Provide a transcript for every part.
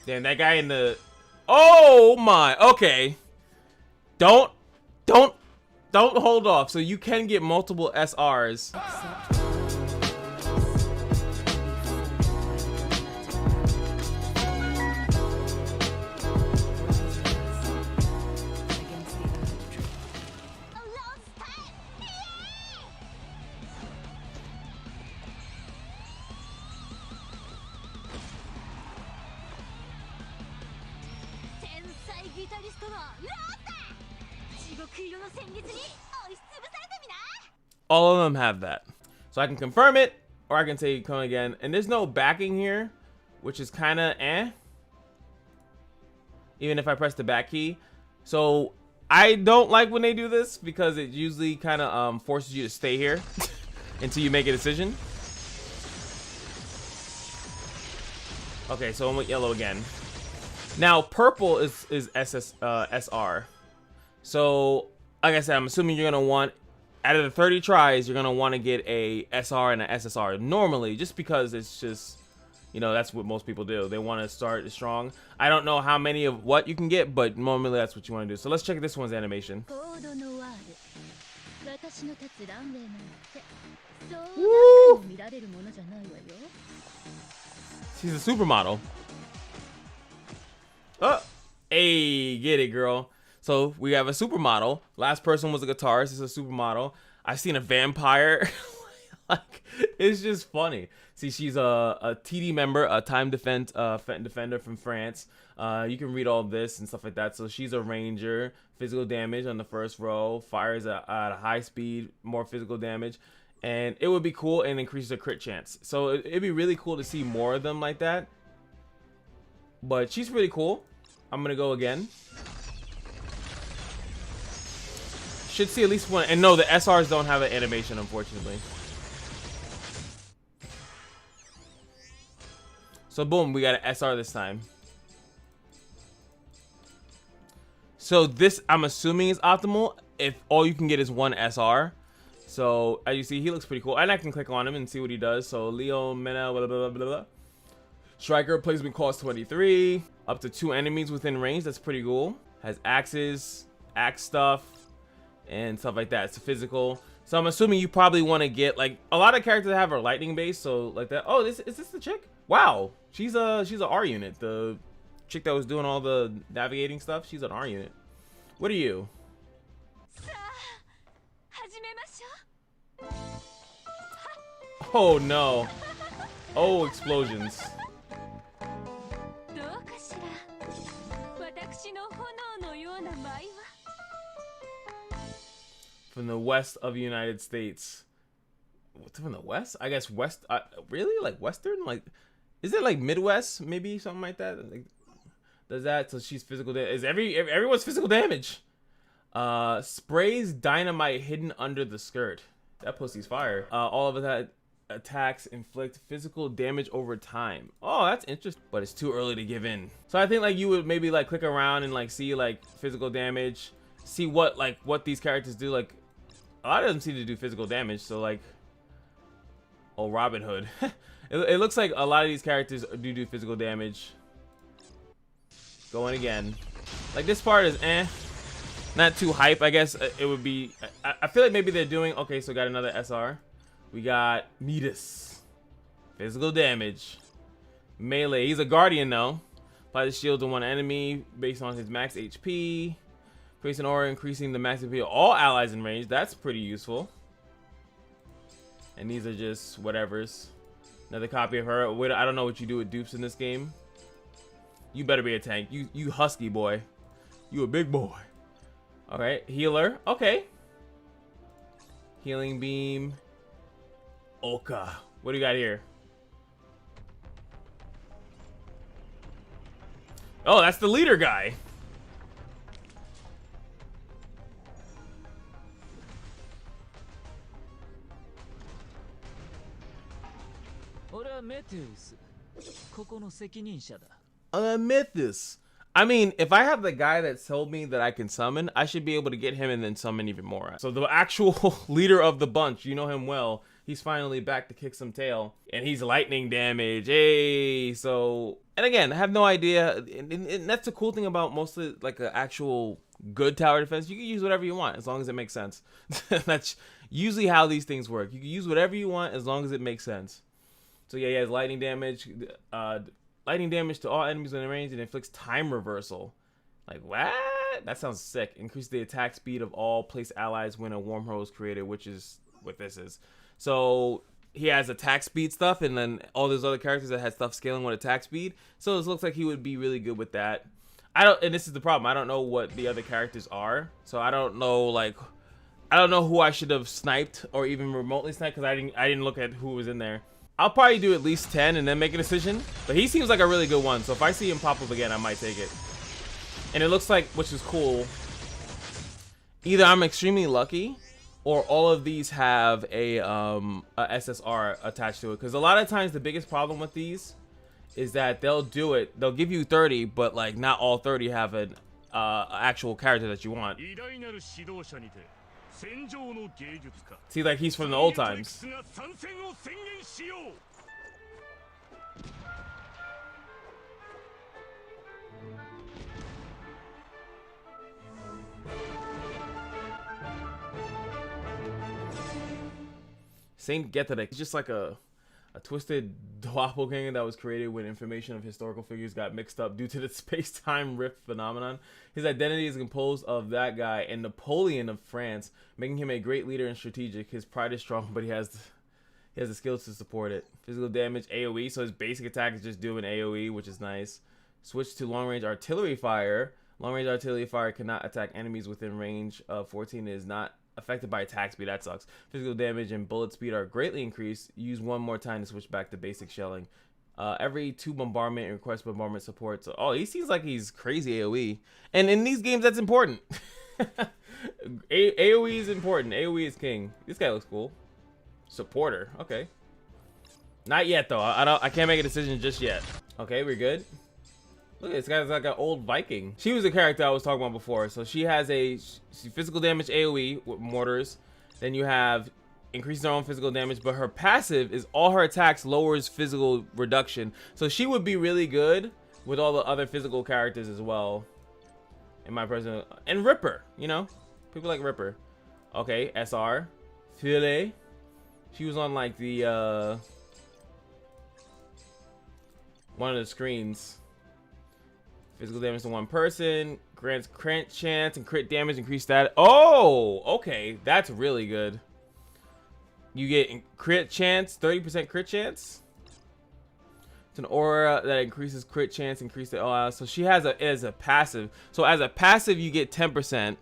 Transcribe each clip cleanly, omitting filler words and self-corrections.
Damn, that guy in the... Oh my, okay. Don't don't hold off. So you can get multiple SRs. All of them have that. So I can confirm it, or I can say come again. And there's no backing here, which is kind of eh. Even if I press the back key. So I don't like when they do this because it usually kind of forces you to stay here until you make a decision. Okay, so I'm with yellow again. Now purple is SR. So like I said, I'm assuming you're gonna want, out of the 30 tries, you're gonna want to get a SR and an SSR normally, just because it's just, you know, that's what most people do. They want to start strong. I don't know how many of what you can get, but normally that's what you want to do. So let's check this one's animation. Woo! She's a supermodel. Oh, hey, get it, girl. So we have a supermodel. Last person was a guitarist. This is a supermodel. I've seen a vampire. Like, it's just funny. See, she's a TD member, a time defender from France. You can read all this and stuff like that. So she's a ranger. Physical damage on the first row. Fires at a high speed, more physical damage. And it would be cool and increases her crit chance. So it'd be really cool to see more of them like that. But she's really cool. I'm going to go again. Should see at least one. And no, the SRs don't have an animation, unfortunately. So boom, we got an SR this time. So this, I'm assuming, is optimal if all you can get is one SR. So as you see, he looks pretty cool. And I can click on him and see what he does. So Leo, Mena, blah, blah, blah, blah, blah. Striker placement cost 23. Up to 2 enemies within range. That's pretty cool. Has axes, axe stuff, and stuff like that. It's physical. So I'm assuming you probably want to get, like, a lot of characters have a lightning base, so like that. Oh, is this the chick? Wow, she's a R unit. The chick that was doing all the navigating stuff, she's an R unit. What are you? Oh no. Oh, explosions. From the west of the United States. From the west? I guess west. Really? Like western? Like, is it like Midwest? Maybe something like that. Like, does that? So she's physical damage. Is everyone's physical damage? Sprays dynamite hidden under the skirt. That pussy's fire. All of that attacks inflict physical damage over time. Oh, that's interesting. But it's too early to give in. So I think like you would maybe like click around and like see like physical damage. See what these characters do. Like, a lot of them seem to do physical damage. So like, oh, Robin Hood. It looks like a lot of these characters do physical damage. Going again. Like, this part is not too hype. I guess it would be. I feel like maybe they're doing. Okay, so got another SR. We got Midas. Physical damage. Melee. He's a guardian though. Apply the shield to one enemy based on his max HP. Creates an aura increasing the max HP of all allies in range. That's pretty useful. And these are just whatevers. Another copy of her. I don't know what you do with dupes in this game. You better be a tank. You husky boy. You a big boy. Alright, healer. Okay. Healing beam. Oka. What do you got here? Oh, that's the leader guy. Mythos. I mean, if I have the guy that told me that I can summon, I should be able to get him and then summon even more. So the actual leader of the bunch, you know him well, he's finally back to kick some tail, and he's lightning damage. Hey, so, and again, I have no idea, and that's the cool thing about mostly like an actual good tower defense. You can use whatever you want as long as it makes sense. That's usually how these things work. You can use whatever you want as long as it makes sense. So yeah, he has lightning damage. Lightning damage to all enemies within range and inflicts time reversal. Like, what? That sounds sick. Increase the attack speed of all place allies when a wormhole is created, which is what this is. So he has attack speed stuff, and then all those other characters that had stuff scaling with attack speed. So this looks like he would be really good with that. And this is the problem. I don't know what the other characters are. So I don't know, like, I don't know who I should have sniped or even remotely sniped, because I didn't look at who was in there. I'll probably do at least 10 and then make a decision. But he seems like a really good one. So if I see him pop up again, I might take it. And it looks like, which is cool, either I'm extremely lucky or all of these have a SSR attached to it. Because a lot of times the biggest problem with these is that they'll do it. They'll give you 30, but like not all 30 have an actual character that you want. See, like he's from the old times. Saint Getarek. It's just like a twisted doppelganger that was created when information of historical figures got mixed up due to the space-time rift phenomenon. His identity is composed of that guy and Napoleon of France, making him a great leader and strategic. His pride is strong, but he has the skills to support it. Physical damage AoE, so his basic attack is just doing AoE, which is nice. Switch to long-range artillery fire. Long-range artillery fire cannot attack enemies within range of 14. Is not affected by attack speed. That sucks. Physical damage and bullet speed are greatly increased. Use one more time to switch back to basic shelling. Every 2 bombardment and request bombardment support. So, oh, he seems like he's crazy AoE. And in these games, that's important. AoE is important. AoE is king. This guy looks cool. Supporter. Okay. Not yet, though. I can't make a decision just yet. Okay, we're good. Look, this guy's like an old Viking. She was the character I was talking about before. So she has a physical damage AoE with mortars. Then you have increasing her own physical damage, but her passive is all her attacks lowers physical reduction. So she would be really good with all the other physical characters as well. In my personal, and Ripper, you know, people like Ripper. Okay, SR, Filet. She was on like the one of the screens. Physical damage to one person, grants crit chance and crit damage, increase that. Oh, okay, that's really good. You get crit chance, 30% crit chance. It's an aura that increases crit chance, increase the so she has as a passive. So as a passive, you get 10%,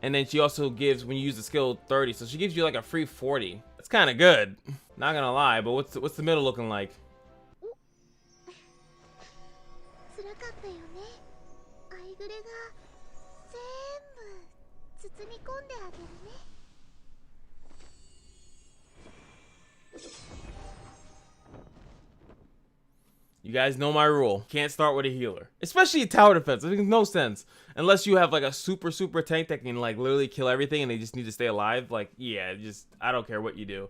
and then she also gives, when you use the skill, 30. So she gives you like a free 40. That's kind of good. Not gonna lie, but what's the middle looking like? You guys know my rule. Can't start with a healer. Especially a tower defense. It makes no sense. Unless you have like a super tank that can like literally kill everything and they just need to stay alive. Like, yeah, just, I don't care what you do.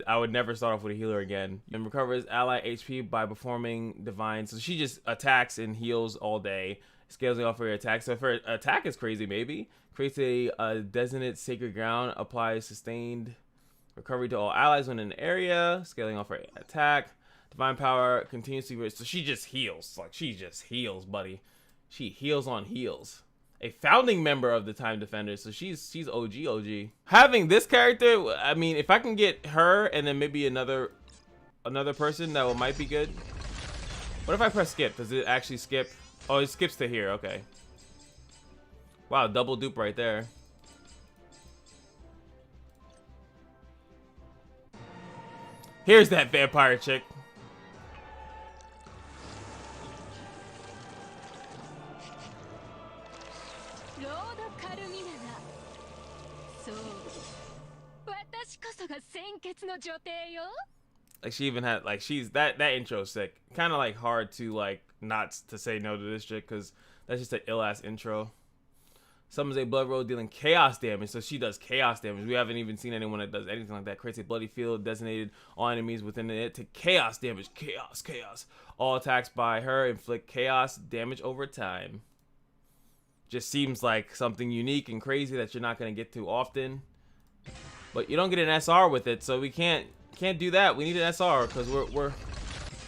I would never start off with a healer again. And recovers ally HP by performing divine. So she just attacks and heals all day. Scaling off her attack. So if her attack is crazy, maybe. Creates a designated sacred ground. Applies sustained recovery to all allies when in an area. Scaling off her attack. Divine power continuously. So she just heals. Like, she just heals, buddy. She heals on heals. A founding member of the Time Defenders. So she's OG. Having this character, I mean, if I can get her and then maybe another person, that might be good. What if I press skip? Does it actually skip? Oh, it skips to here. Okay. Wow, double dupe right there. Here's that vampire chick. Like, she even had, like, she's that intro's sick. Kind of like hard to like not to say no to this chick, because that's just an ill ass intro. Summons a blood roll dealing chaos damage. So she does chaos damage. We haven't even seen anyone that does anything like that. Creates a bloody field designated all enemies within it to chaos damage. Chaos, chaos. All attacks by her inflict chaos damage over time. Just seems like something unique and crazy that you're not going to get to often. But you don't get an SR with it, so we can't do that. We need an SR because we're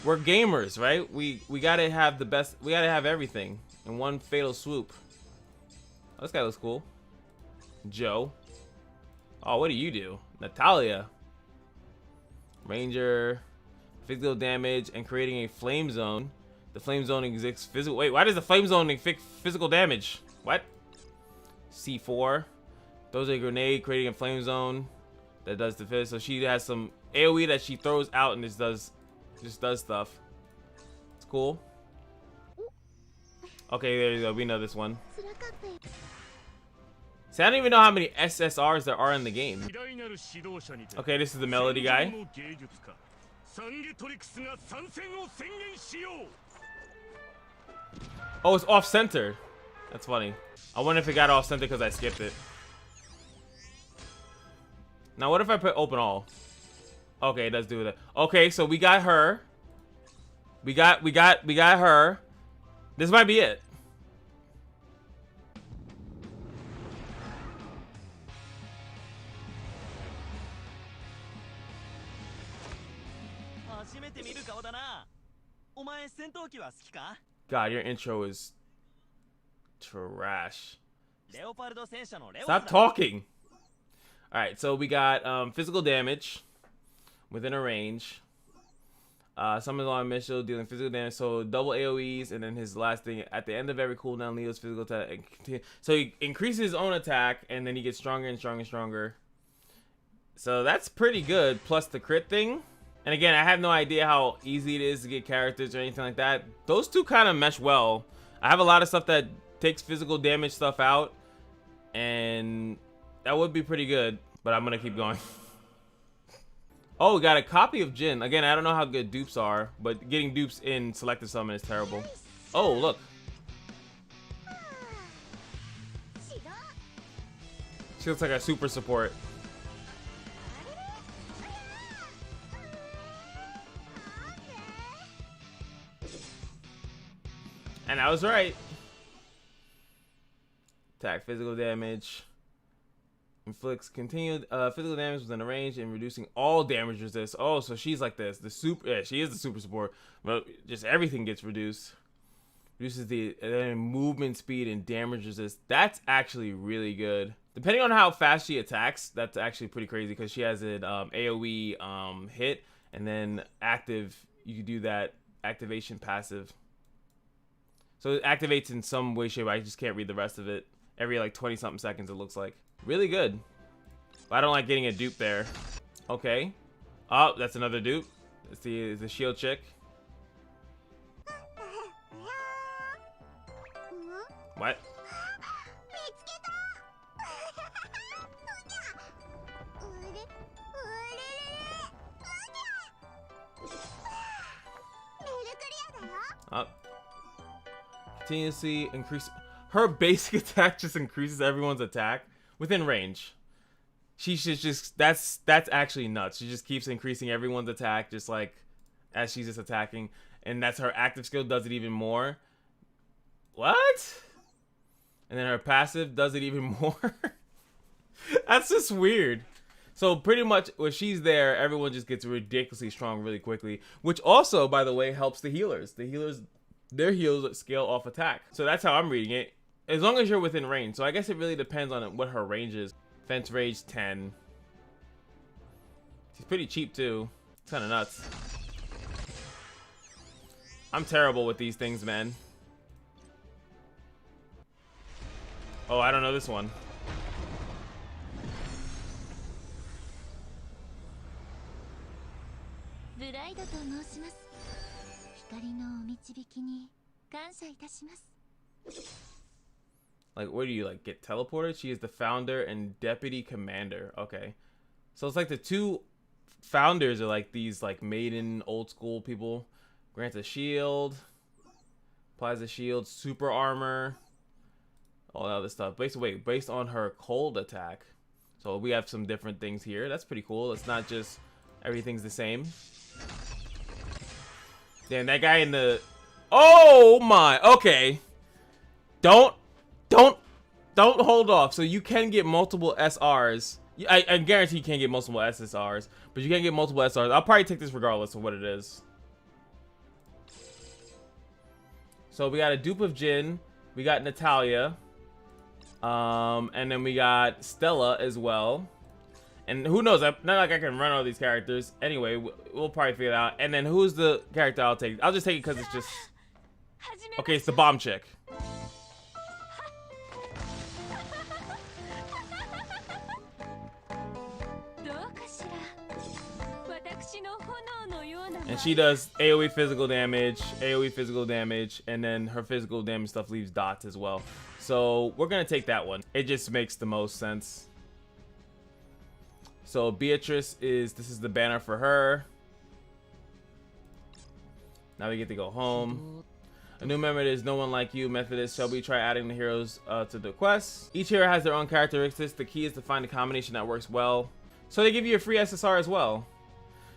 gamers, right? We gotta have the best. We gotta have everything in one fatal swoop. Oh, this guy looks cool. Joe. Oh, what do you do? Natalia. Ranger. Physical damage and creating a flame zone. The flame zone exists physical. Wait, why does the flame zone inflict physical damage? What? C4. Throws a grenade, creating a flame zone that does the fizz. So she has some AoE that she throws out and just does stuff. It's cool. Okay, there you go. We know this one. See, I don't even know how many SSRs there are in the game. Okay, this is the melody guy. Oh, it's off center. That's funny. I wonder if it got off center because I skipped it. Now, what if I put open all? Okay, it does do that. Okay, so we got her. We got her. This might be it. God, your intro is trash. Stop talking. Alright, so we got physical damage within a range. Summons on missile dealing physical damage, so double AoEs, and then his last thing at the end of every cooldown, Leo's physical attack. So he increases his own attack, and then he gets stronger and stronger and stronger. So that's pretty good. Plus the crit thing. And again, I have no idea how easy it is to get characters or anything like that. Those two kind of mesh well. I have a lot of stuff that takes physical damage stuff out, and that would be pretty good. But I'm gonna keep going. Oh, we got a copy of Jin. Again, I don't know how good dupes are, but getting dupes in selected summon is terrible. Oh, look. She looks like a super support. And I was right. Attack physical damage. Inflicts continued physical damage within a range and reducing all damage resist. Oh, so she's like this. The super, yeah, she is the super support. But just everything gets reduced. Reduces the movement speed and damage resist. That's actually really good. Depending on how fast she attacks, that's actually pretty crazy because she has an AoE hit, and then active. You can do that activation passive. So it activates in some way, shape. I just can't read the rest of it. Every like 20 something seconds, it looks like. Really good. But I don't like getting a dupe there. Okay. Oh, that's another dupe. It's the shield chick. What? Oh. Continuously increase. Her basic attack just increases everyone's attack within range. She should just that's actually nuts. She just keeps increasing everyone's attack just like as she's just attacking, and that's her active skill does it even more. What? And then her passive does it even more. That's just weird. So pretty much when she's there, everyone just gets ridiculously strong really quickly, which also, by the way, helps the healers. The healers, their heals scale off attack. So that's how I'm reading it. As long as you're within range. So I guess it really depends on what her range is. Fence range 10. She's pretty cheap too. It's kind of nuts. I'm terrible with these things, man. Oh, I don't know this one. Like, where do you like get teleported? She is the founder and deputy commander. Okay, so it's like the two founders are like these like maiden old school people. Grants a shield, applies a shield, super armor. all that other stuff. Based on her cold attack. So we have some different things here. That's pretty cool. It's not just everything's the same. Damn, that guy in the... Oh my, okay. Don't hold off. So you can get multiple SRs. I guarantee you can't get multiple SSRs, but you can get multiple SRs. I'll probably take this regardless of what it is. So we got a dupe of Jin, we got Natalia, and then we got Stella as well. And who knows? Not like I can run all these characters. Anyway, we'll probably figure it out. And then who's the character I'll take? I'll just take it because it's just... Okay, it's the bomb chick. And she does AoE physical damage, and then her physical damage stuff leaves dots as well. So we're gonna take that one. It just makes the most sense. So Beatrice this is the banner for her. Now we get to go home. A new member is No One Like You, Methodist. Shall we try adding the heroes to the quest? Each hero has their own characteristics. The key is to find a combination that works well. So they give you a free SSR as well.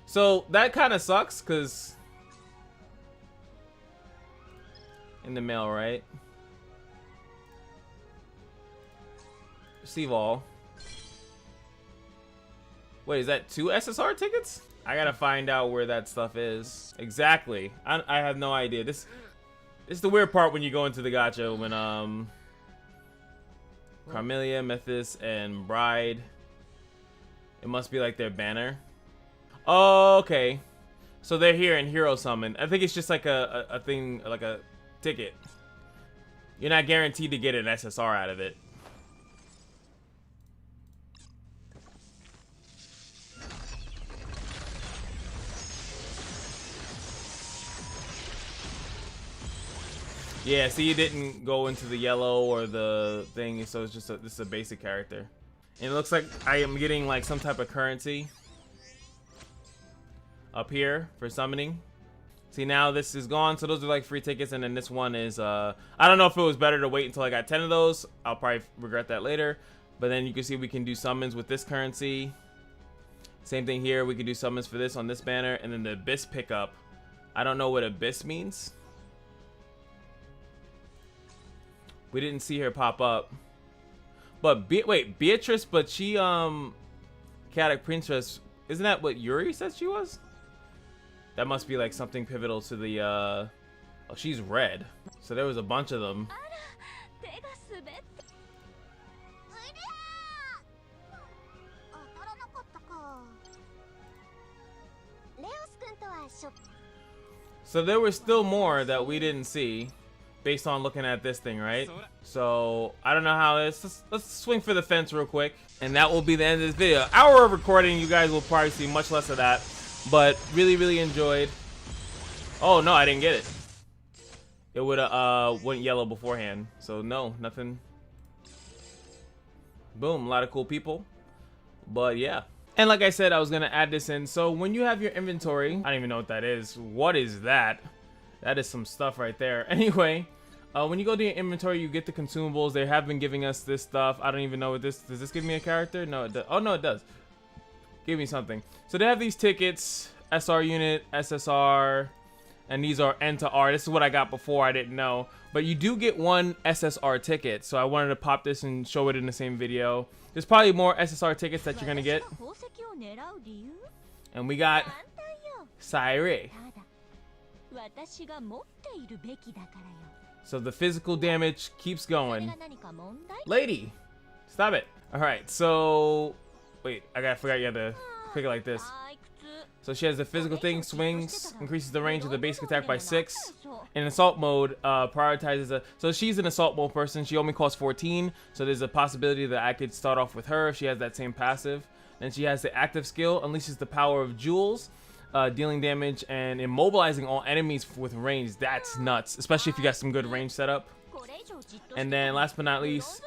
So that kind of sucks, because in the mail, right? Receive all. Wait, is that 2 SSR tickets? I gotta find out where that stuff is. Exactly. I have no idea. This is the weird part when you go into the gacha, when Carmelia, Methys, and Bride. It must be like their banner. Oh, okay. So they're here in Hero Summon. I think it's just like a thing, like a ticket. You're not guaranteed to get an SSR out of it. Yeah, see, you didn't go into the yellow or the thing, so it's just this is a basic character. And it looks like I am getting like some type of currency up here for summoning. See, now this is gone, so those are like free tickets, and then this one is I don't know if it was better to wait until I got 10 of those. I'll probably regret that later. But then you can see we can do summons with this currency. Same thing here, we can do summons for this on this banner, and then the Abyss pickup. I don't know what Abyss means. We didn't see her pop up. But wait, Beatrice, but she Chaotic Princess, isn't that what Yuri said she was? That must be like something pivotal to the oh, she's red. So there was a bunch of them. So there was still more that we didn't see based on looking at this thing, right? So I don't know how this. Let's swing for the fence real quick, and that will be the end of this video. Hour of recording, you guys will probably see much less of that, but really enjoyed. Oh no, I didn't get it. It would have went yellow beforehand, so no, nothing. Boom, a lot of cool people, but yeah. And like I said, I was gonna add this in. So when you have your inventory, I don't even know what that is. What is that? That is some stuff right there. Anyway, when you go to your inventory, you get the consumables. They have been giving us this stuff. I don't even know what this... Does this give me a character? No, it does. Oh, no, it does. Give me something. So they have these tickets. SR unit, SSR, and these are N to R. This is what I got before. I didn't know. But you do get one SSR ticket. So I wanted to pop this and show it in the same video. There's probably more SSR tickets that you're going to get. And we got Saire. So the physical damage keeps going. Lady, stop it. All right, so wait, I forgot you had to click it like this. So she has the physical thing, swings, increases the range of the basic attack by 6. In assault mode, prioritizes so she's an assault mode person. She only costs 14, so there's a possibility that I could start off with her if she has that same passive. Then she has the active skill, unleashes the power of jewels. Dealing damage and immobilizing all enemies with range. That's nuts, especially if you got some good range setup. And then last but not least,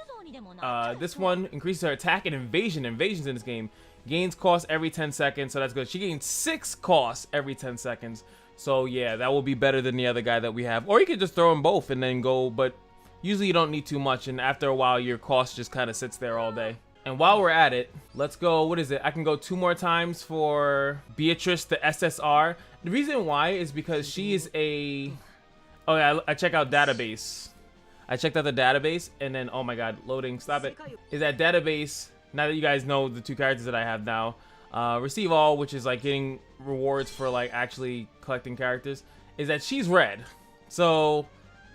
this one increases her attack and invasions in this game. Gains cost every 10 seconds, so that's good. She gains 6 costs every 10 seconds. So yeah, that will be better than the other guy that we have. Or you could just throw them both and then go, but usually you don't need too much, and after a while your cost just kind of sits there all day. And while we're at it, let's go, what is it? I can go 2 more times for Beatrice, the SSR. The reason why is because she is a... Oh yeah, I check out database. I checked out the database, and then, oh my god, loading, stop it. Is that database, now that you guys know the 2 characters that I have now, receive all, which is like getting rewards for like actually collecting characters, is that she's red. So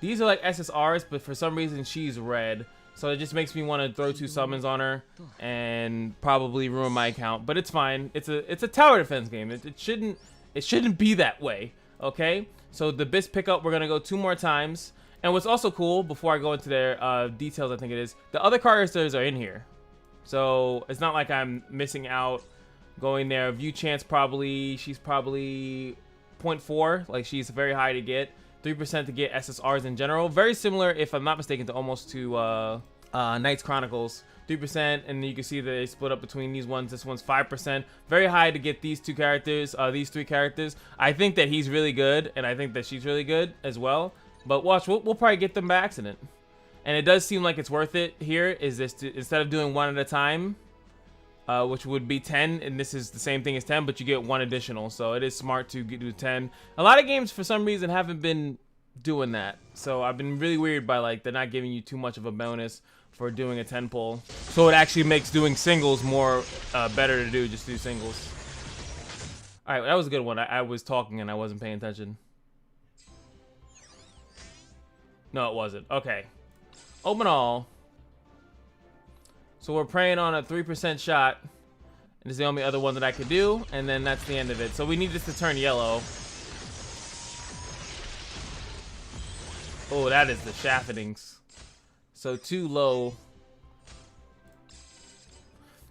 these are like SSRs, but for some reason she's red. So it just makes me want to throw 2 summons on her and probably ruin my account. But it's fine. It's a tower defense game. It shouldn't be that way. Okay. So the BIS pickup, we're gonna go 2 more times. And what's also cool, before I go into their details, I think it is, the other characters are in here. So it's not like I'm missing out going there. View chance she's probably 0.4. Like she's very high to get. 3% to get SSRs in general. Very similar, if I'm not mistaken, to almost to Knights Chronicles. 3%, and you can see that they split up between these ones. This one's 5%. Very high to get these 2 characters, these 3 characters. I think that he's really good, and I think that she's really good as well. But watch, we'll probably get them by accident. And it does seem like it's worth it here, is this to, instead of doing 1 at a time, which would be 10, and this is the same thing as 10, but you get 1 additional, so it is smart to do 10. A lot of games for some reason haven't been doing that, so I've been really weird by like they're not giving you too much of a bonus for doing a 10 pull, so it actually makes doing singles more better to do. Just do singles. All right, that was a good one. I was talking and I wasn't paying attention. No, it wasn't. Okay, open all. So we're praying on a 3% shot. And it's the only other one that I could do. And then that's the end of it. So we need this to turn yellow. Oh, that is the shaftings. So 2 low.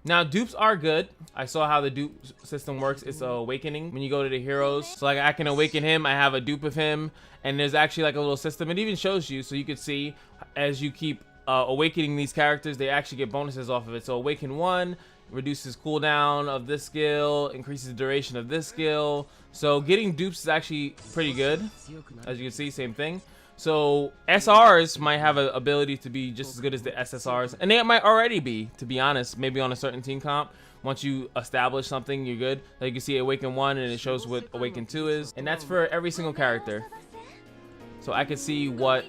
Now, dupes are good. I saw how the dupe system works. It's awakening when you go to the heroes. So like I can awaken him. I have a dupe of him. And there's actually like a little system. It even shows you so you can see as you keep awakening these characters, they actually get bonuses off of it. So awaken 1 reduces cooldown of this skill, increases the duration of this skill. So getting dupes is actually pretty good. As you can see, same thing. So SRs might have an ability to be just as good as the SSRs, and they might already be, to be honest. Maybe on a certain team comp, once you establish something, you're good. Like you can see awaken 1 and it shows what awaken 2 is, and that's for every single character. So I could see what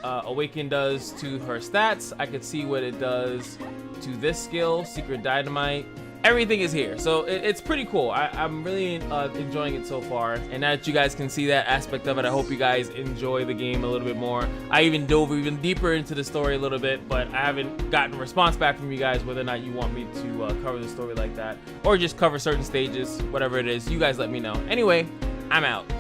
Awaken does to her stats. I could see what it does to this skill, Secret Dynamite. Everything is here, so it's pretty cool. I'm really enjoying it so far, and now that you guys can see that aspect of it, I hope you guys enjoy the game a little bit more. I even dove even deeper into the story a little bit, but I haven't gotten a response back from you guys whether or not you want me to cover the story like that, or just cover certain stages, whatever it is. You guys let me know. Anyway, I'm out.